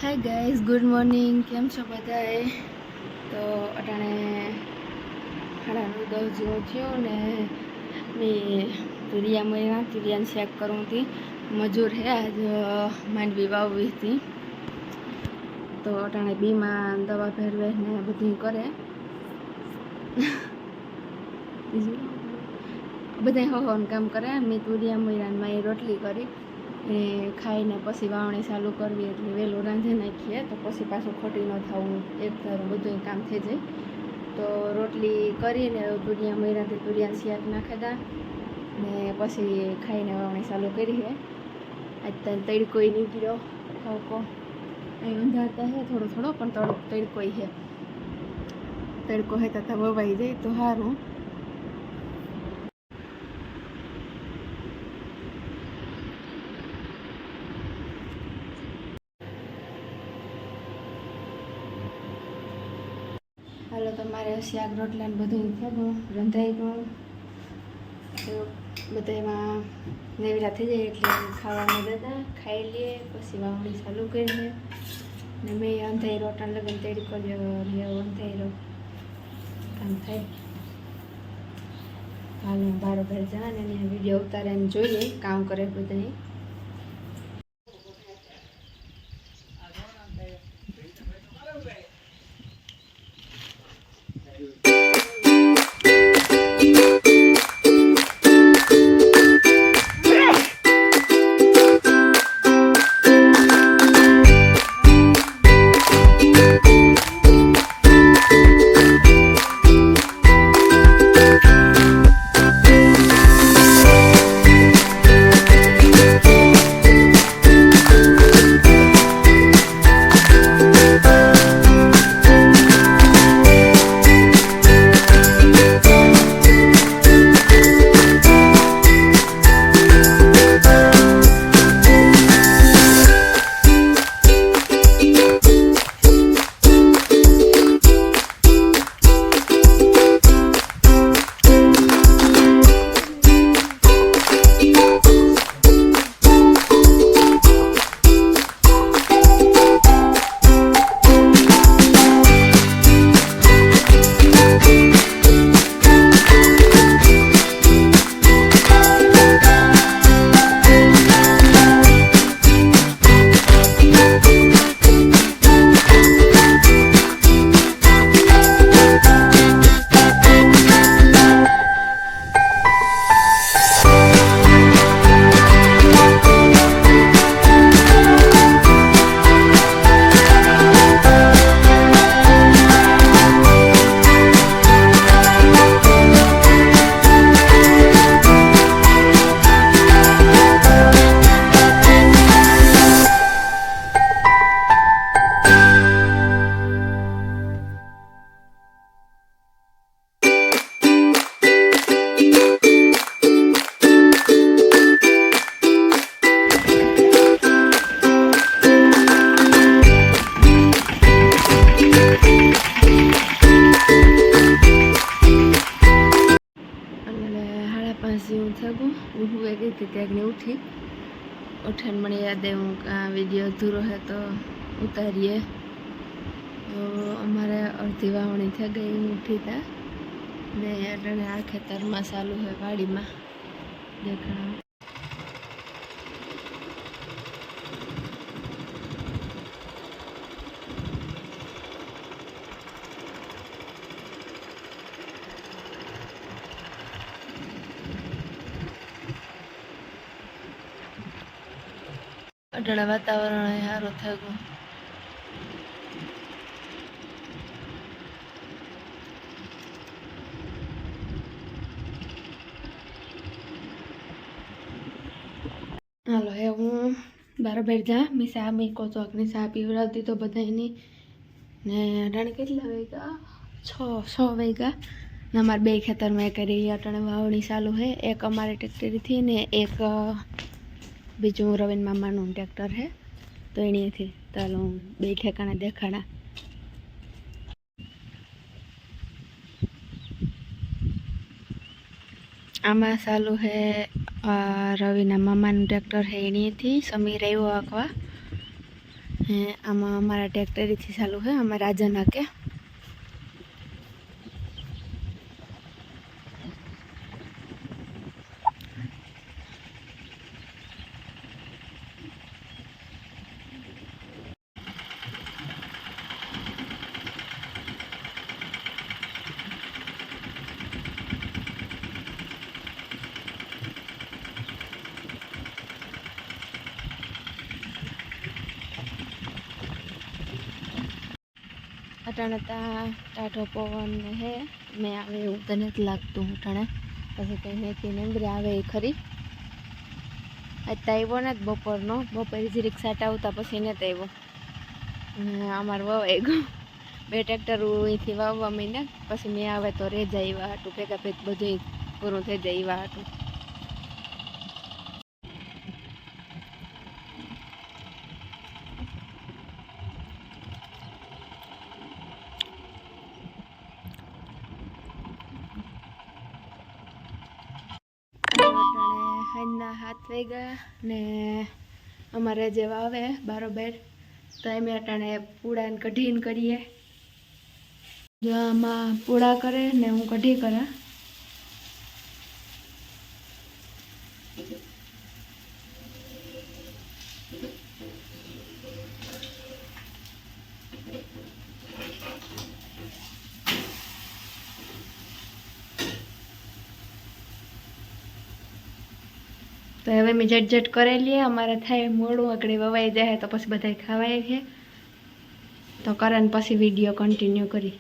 हाय guys, good morning. केम छो बधाए? तो अटाणे 10:30 जेवो थयो ने मैं तुरिया चेक करूँ थी। मजूर है आज मांडवी वावी थी, तो अटाणे बी में दवा फेरवे ने बधुं करे। बधाय होन काम करे। मैं तुरिया मयरान में रोटली करी खाईने पछी वावणी चालू करवी एटले वहेलुं रांधी नाखीए तो पछी पाछुं खोटी न थावुं, एक धारू बधुंय काम थई जाय। तो रोटली करीने तुरिया मयराथी तुरियाने शाक नाखेदा ने पछी खाईने वावणी चालू करी है। आज तो तड़कोय नीकळ्यो ठावको अहीं अंधारता है थोड़ो थोड़ो पण तड़कोय है। तड़को है तो ववाई जाय तो सारूं। हालो तमारे शाक रोटला ने बधुं थयुं रंधाई गयुं तो बधायमां नेवरा थई जाय एटले खावामां देता खाई लीए पछी वावणी चालू करीए ने मैं अंधाई रोटला लगन तड़को ल्याव अंधाईरो काम थाय। हालो बराबर जा ने विडियो उतारीने जोईए काम करे बधाय। हुए गई थी त्यागने उठन મને યાદ આવ્યું કે આ વિડીયો અધૂરો है तो ઉતારીએ। તો અમારે અડધી વાવણી થઈ ગઈ ઉઠી હતા ને અટાણે આ ખેતરમાં ચાલુ है વાડીમાં દેખાણ। अटाणे वातावरण सारू थई गयुं। हालो हे हूँ बराबर जा मैं चा मीको तो अग्नि चा पीवरावती तो बधाईनी ने अटाणे केटला वाग्या 6 वाग्या ने अमारे बे खेतर में करी अटाणे वावणी चालू है। एक अमारे ट्रेक्टर थी ने एक बीजू रवीन मामानु ट्रेक्टर है तो एनी थी चालो बे ठेकाणे देखाड़ा। आमा चालू है रवीना मामानु ट्रेक्टर है एनी थी समीर आव्यो आखवा હે આમાં અમારા ટ્રેક્ટરથી ચાલુ છે, આમાં રાજા નાખે અટાણે ટાઢો પવન હે મેં આવે એવું તો નથી લાગતું અટાણે પછી કંઈ મેથી નંબરે આવે એ ખરી આજ તો આવ્યો ને બપોરનો બપોરે જે રિક્ષા આવતા પછી નથી આવ્યો અમારે વવાઈ ગયું 2 ટ્રેક્ટર અહીંથી વાવવા માંડ્યા પછી મેં આવે તો રેજા આવ્યા હાટું ભેગા ભેગ બધું પૂરું થઈ જાય એવા હાટું સાંજના 7 વાગ્યા ને અમારે જે વાવે બારોબાર તો એમ અટાણે પૂળાને કઢીને કરીએ જો આમાં પૂળા કરે ને હું કઢી કરા તો હવે મેં જટ કરેલી અમારે થાય મોડું આગળ વવાઈ જાય તો પછી બધાય ખાવાય છે તો કરે ને પછી વિડીયો કન્ટિન્યુ કરી